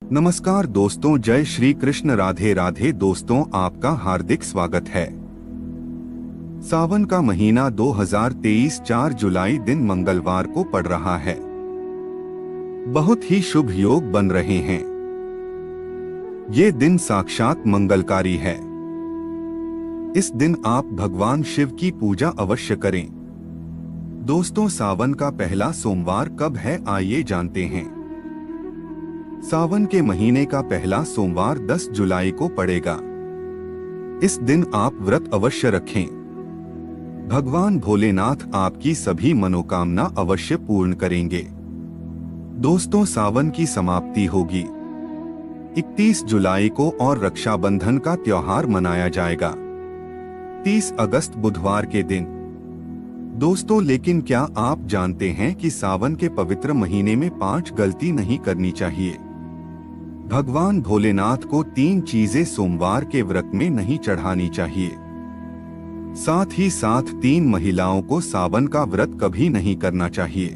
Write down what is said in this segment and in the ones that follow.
नमस्कार दोस्तों, जय श्री कृष्ण, राधे राधे। दोस्तों, आपका हार्दिक स्वागत है। सावन का महीना 2023 4 जुलाई दिन मंगलवार को पड़ रहा है। बहुत ही शुभ योग बन रहे हैं। ये दिन साक्षात मंगलकारी है। इस दिन आप भगवान शिव की पूजा अवश्य करें। दोस्तों, सावन का पहला सोमवार कब है, आइए जानते हैं। सावन के महीने का पहला सोमवार 10 जुलाई को पड़ेगा। इस दिन आप व्रत अवश्य रखें। भगवान भोलेनाथ आपकी सभी मनोकामना अवश्य पूर्ण करेंगे। दोस्तों, सावन की समाप्ति होगी 31 जुलाई को और रक्षाबंधन का त्योहार मनाया जाएगा 30 अगस्त बुधवार के दिन। दोस्तों, लेकिन क्या आप जानते हैं कि सावन के पवित्र महीने में 5 गलती नहीं करनी चाहिए। भगवान भोलेनाथ को 3 चीजें सोमवार के व्रत में नहीं चढ़ानी चाहिए। साथ ही साथ 3 महिलाओं को सावन का व्रत कभी नहीं करना चाहिए।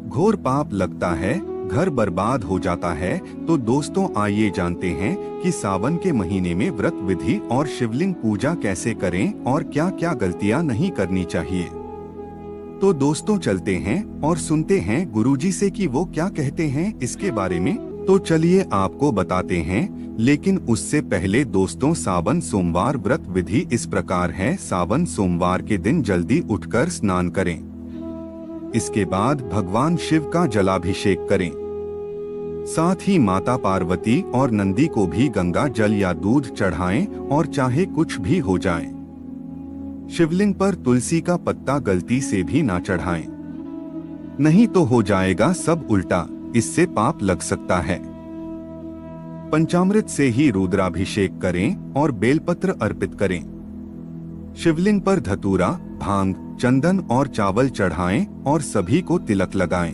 घोर पाप लगता है, घर बर्बाद हो जाता है। तो दोस्तों, आइए जानते हैं कि सावन के महीने में व्रत विधि और शिवलिंग पूजा कैसे करें और क्या क्या गलतियां नहीं करनी चाहिए। तो दोस्तों, चलते हैं और सुनते हैं गुरुजी से कि वो क्या कहते हैं इसके बारे में। तो चलिए आपको बताते हैं, लेकिन उससे पहले दोस्तों, सावन सोमवार व्रत विधि इस प्रकार है। सावन सोमवार के दिन जल्दी उठकर स्नान करें। इसके बाद भगवान शिव का जलाभिषेक करें। साथ ही माता पार्वती और नंदी को भी गंगा जल या दूध चढ़ाएं, और चाहे कुछ भी हो जाए। शिवलिंग पर तुलसी का पत्ता गलती से भी ना चढ़ाएं, नहीं तो हो जाएगा सब उल्टा, इससे पाप लग सकता है। पंचामृत से ही रुद्राभिषेक करें और बेलपत्र अर्पित करें। शिवलिंग पर धतूरा, भांग, चंदन और चावल चढ़ाएं और सभी को तिलक लगाएं।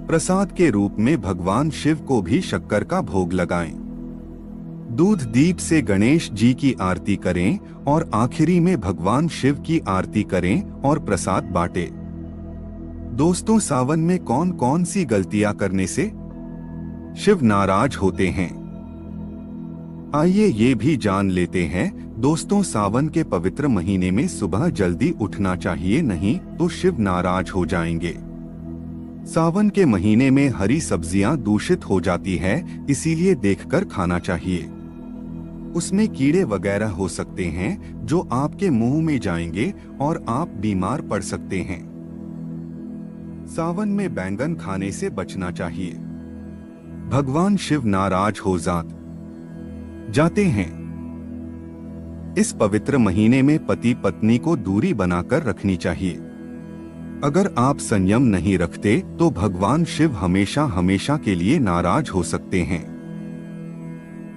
प्रसाद के रूप में भगवान शिव को भी शक्कर का भोग लगाएं। दूध दीप से गणेश जी की आरती करें और आखिरी में भगवान शिव की आरती करें और प्रसाद बांटें। दोस्तों, सावन में कौन कौन सी गलतियां करने से शिव नाराज होते हैं, आइए ये भी जान लेते हैं। दोस्तों, सावन के पवित्र महीने में सुबह जल्दी उठना चाहिए, नहीं तो शिव नाराज हो जाएंगे। सावन के महीने में हरी सब्जियां दूषित हो जाती है, इसीलिए देखकर खाना चाहिए। उसमें कीड़े वगैरह हो सकते हैं जो आपके मुंह में जाएंगे और आप बीमार पड़ सकते हैं। सावन में बैंगन खाने से बचना चाहिए। भगवान शिव नाराज हो जाते हैं। इस पवित्र महीने में पति पत्नी को दूरी बनाकर रखनी चाहिए। अगर आप संयम नहीं रखते तो भगवान शिव हमेशा हमेशा के लिए नाराज हो सकते हैं।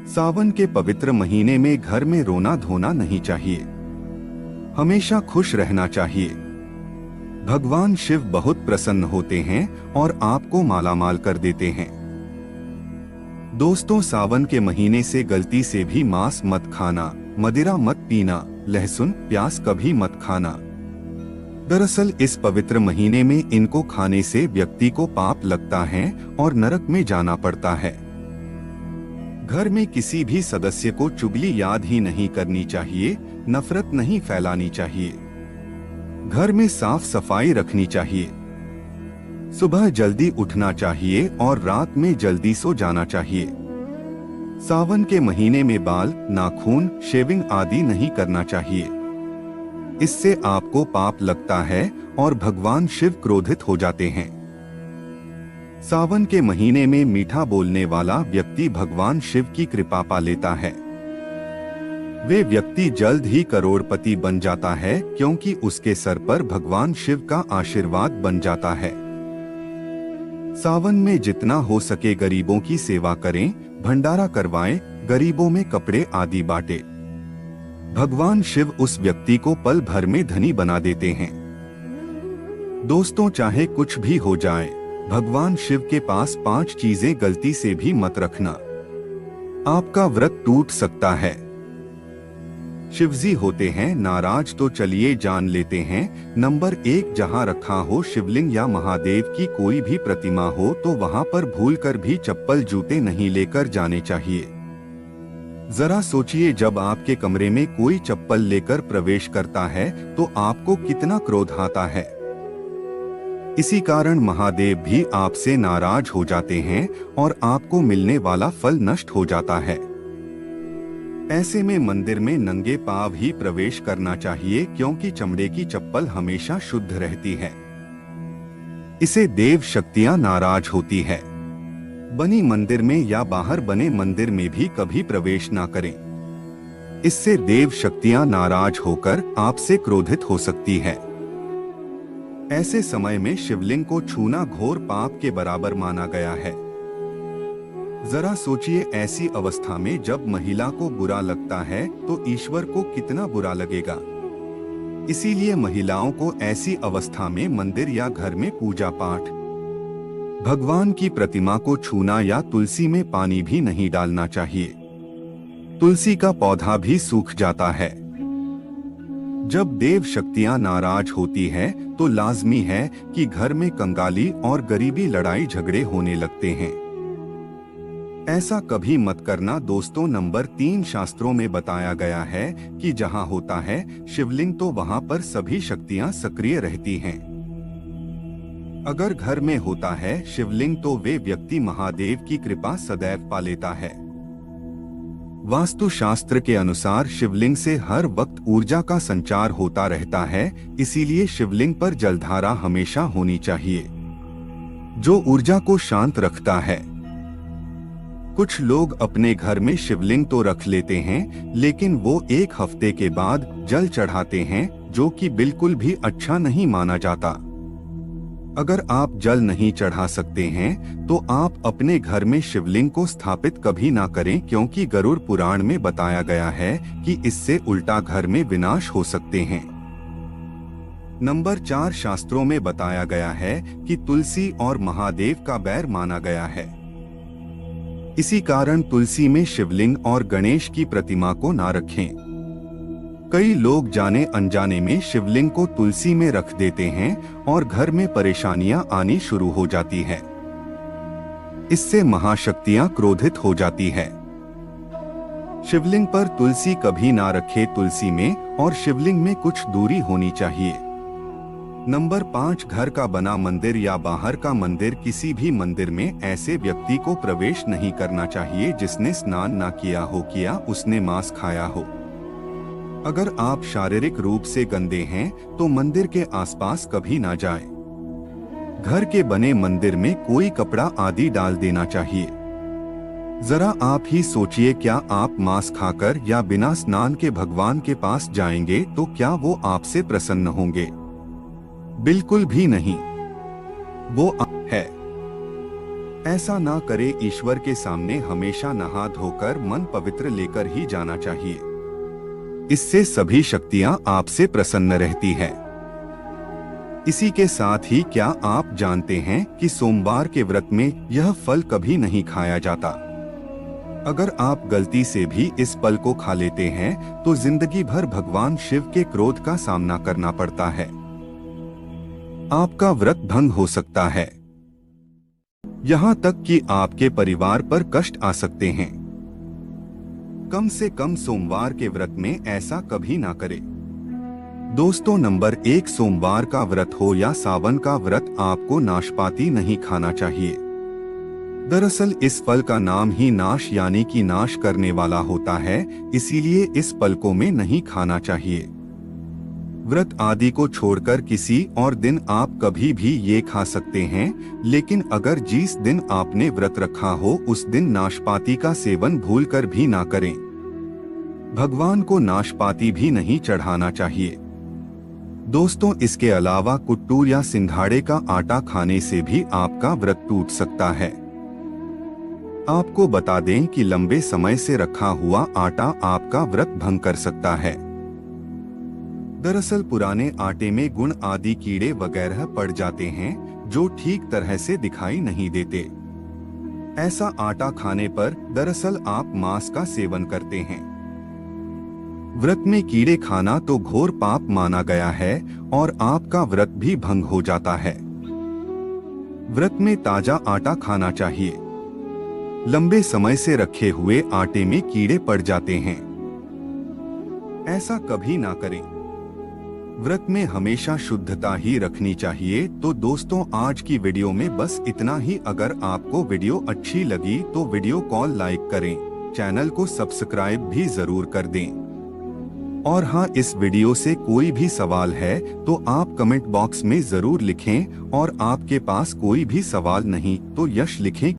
सावन के पवित्र महीने में घर में रोना धोना नहीं चाहिए, हमेशा खुश रहना चाहिए। भगवान शिव बहुत प्रसन्न होते हैं और आपको मालामाल कर देते हैं। दोस्तों, सावन के महीने से गलती से भी मांस मत खाना, मदिरा मत पीना, लहसुन प्याज कभी मत खाना। दरअसल इस पवित्र महीने में इनको खाने से व्यक्ति को पाप लगता है और नरक में जाना पड़ता है। घर में किसी भी सदस्य को चुगली याद ही नहीं करनी चाहिए, नफरत नहीं फैलानी चाहिए। घर में साफ सफाई रखनी चाहिए। सुबह जल्दी उठना चाहिए और रात में जल्दी सो जाना चाहिए। सावन के महीने में बाल, नाखून, शेविंग आदि नहीं करना चाहिए। इससे आपको पाप लगता है और भगवान शिव क्रोधित हो जाते हैं। सावन के महीने में मीठा बोलने वाला व्यक्ति भगवान शिव की कृपा पा लेता है। वे व्यक्ति जल्द ही करोड़पति बन जाता है, क्योंकि उसके सर पर भगवान शिव का आशीर्वाद बन जाता है। सावन में जितना हो सके गरीबों की सेवा करें, भंडारा करवाएं, गरीबों में कपड़े आदि बांटें। भगवान शिव उस व्यक्ति को पल भर में धनी बना देते हैं। दोस्तों, चाहे कुछ भी हो जाए, भगवान शिव के पास 5 चीजें गलती से भी मत रखना, आपका व्रत टूट सकता है। शिवजी होते हैं नाराज तो चलिए जान लेते हैं। नंबर 1, जहां रखा हो शिवलिंग या महादेव की कोई भी प्रतिमा हो तो वहां पर भूलकर भी चप्पल जूते नहीं लेकर जाने चाहिए। जरा सोचिए, जब आपके कमरे में कोई चप्पल लेकर प्रवेश करता है तो आपको कितना क्रोध आता है। इसी कारण महादेव भी आपसे नाराज हो जाते हैं और आपको मिलने वाला फल नष्ट हो जाता है। ऐसे में मंदिर में नंगे पांव ही प्रवेश करना चाहिए, क्योंकि चमड़े की चप्पल हमेशा शुद्ध रहती है। इसे देव शक्तियां नाराज होती है। बनी मंदिर में या बाहर बने मंदिर में भी कभी प्रवेश ना करें। इससे देव शक्तियां नाराज होकर आपसे क्रोधित हो सकती है। ऐसे समय में शिवलिंग को छूना घोर पाप के बराबर माना गया है। जरा सोचिए, ऐसी अवस्था में जब महिला को बुरा लगता है तो ईश्वर को कितना बुरा लगेगा। इसीलिए महिलाओं को ऐसी अवस्था में मंदिर या घर में पूजा पाठ, भगवान की प्रतिमा को छूना या तुलसी में पानी भी नहीं डालना चाहिए। तुलसी का पौधा भी सूख जाता है। जब देव शक्तियां नाराज होती है तो लाजमी है कि घर में कंगाली और गरीबी लड़ाई झगड़े होने लगते हैं। ऐसा कभी मत करना दोस्तों। नंबर 3, शास्त्रों में बताया गया है कि जहां होता है शिवलिंग तो वहां पर सभी शक्तियां सक्रिय रहती हैं। अगर घर में होता है शिवलिंग तो वे व्यक्ति महादेव की कृपा सदैव पा लेता है। वास्तु शास्त्र के अनुसार शिवलिंग से हर वक्त ऊर्जा का संचार होता रहता है, इसीलिए शिवलिंग पर जलधारा हमेशा होनी चाहिए, जो ऊर्जा को शांत रखता है। कुछ लोग अपने घर में शिवलिंग तो रख लेते हैं, लेकिन वो 1 हफ्ते के बाद जल चढ़ाते हैं, जो कि बिल्कुल भी अच्छा नहीं माना जाता। अगर आप जल नहीं चढ़ा सकते हैं तो आप अपने घर में शिवलिंग को स्थापित कभी ना करें, क्योंकि गरुड़ पुराण में बताया गया है कि इससे उल्टा घर में विनाश हो सकते हैं। नंबर 4, शास्त्रों में बताया गया है कि तुलसी और महादेव का बैर माना गया है। इसी कारण तुलसी में शिवलिंग और गणेश की प्रतिमा को ना रखें। कई लोग जाने अनजाने में शिवलिंग को तुलसी में रख देते हैं और घर में परेशानियां आनी शुरू हो जाती है। इससे महाशक्तियां क्रोधित हो जाती है। शिवलिंग पर तुलसी कभी ना रखे। तुलसी में और शिवलिंग में कुछ दूरी होनी चाहिए। नंबर 5, घर का बना मंदिर या बाहर का मंदिर, किसी भी मंदिर में ऐसे व्यक्ति को प्रवेश नहीं करना चाहिए जिसने स्नान ना किया हो, किया उसने मांस खाया हो। अगर आप शारीरिक रूप से गंदे हैं तो मंदिर के आसपास कभी ना जाएं। घर के बने मंदिर में कोई कपड़ा आदि डाल देना चाहिए। जरा आप ही सोचिए, क्या आप मांस खाकर या बिना स्नान के भगवान के पास जाएंगे तो क्या वो आपसे प्रसन्न होंगे? बिल्कुल भी नहीं। वो है। ऐसा ना करे। ईश्वर के सामने हमेशा नहा धोकर मन पवित्र लेकर ही जाना चाहिए। इससे सभी शक्तियां आपसे प्रसन्न रहती है। इसी के साथ ही क्या आप जानते हैं कि सोमवार के व्रत में यह फल कभी नहीं खाया जाता। अगर आप गलती से भी इस फल को खा लेते हैं तो जिंदगी भर भगवान शिव के क्रोध का सामना करना पड़ता है। आपका व्रत भंग हो सकता है। यहाँ तक कि आपके परिवार पर कष्ट आ सकते हैं। कम से कम सोमवार के व्रत में ऐसा कभी ना करें। दोस्तों, नंबर 1, सोमवार का व्रत हो या सावन का व्रत, आपको नाशपाती नहीं खाना चाहिए। दरअसल इस फल का नाम ही नाश यानी कि नाश करने वाला होता है, इसीलिए इस फल को में नहीं खाना चाहिए। व्रत आदि को छोड़कर किसी और दिन आप कभी भी ये खा सकते हैं, लेकिन अगर जिस दिन आपने व्रत रखा हो उस दिन नाशपाती का सेवन भूलकर भी ना करें। भगवान को नाशपाती भी नहीं चढ़ाना चाहिए। दोस्तों, इसके अलावा कुट्टू या सिंघाड़े का आटा खाने से भी आपका व्रत टूट सकता है। आपको बता दें कि लंबे समय से रखा हुआ आटा आपका व्रत भंग कर सकता है। दरअसल पुराने आटे में गुण आदि कीड़े वगैरह पड़ जाते हैं जो ठीक तरह से दिखाई नहीं देते। ऐसा आटा खाने पर दरअसल आप मांस का सेवन करते हैं। व्रत में कीड़े खाना तो घोर पाप माना गया है और आपका व्रत भी भंग हो जाता है। व्रत में ताजा आटा खाना चाहिए। लंबे समय से रखे हुए आटे में कीड़े पड़ जाते हैं, ऐसा कभी ना करें। व्रत में हमेशा शुद्धता ही रखनी चाहिए। तो दोस्तों, आज की वीडियो में बस इतना ही। अगर आपको वीडियो अच्छी लगी तो वीडियो को लाइक करें, चैनल को सब्सक्राइब भी जरूर कर दें। और हाँ, इस वीडियो से कोई भी सवाल है तो आप कमेंट बॉक्स में जरूर लिखें, और आपके पास कोई भी सवाल नहीं तो यश लिखें।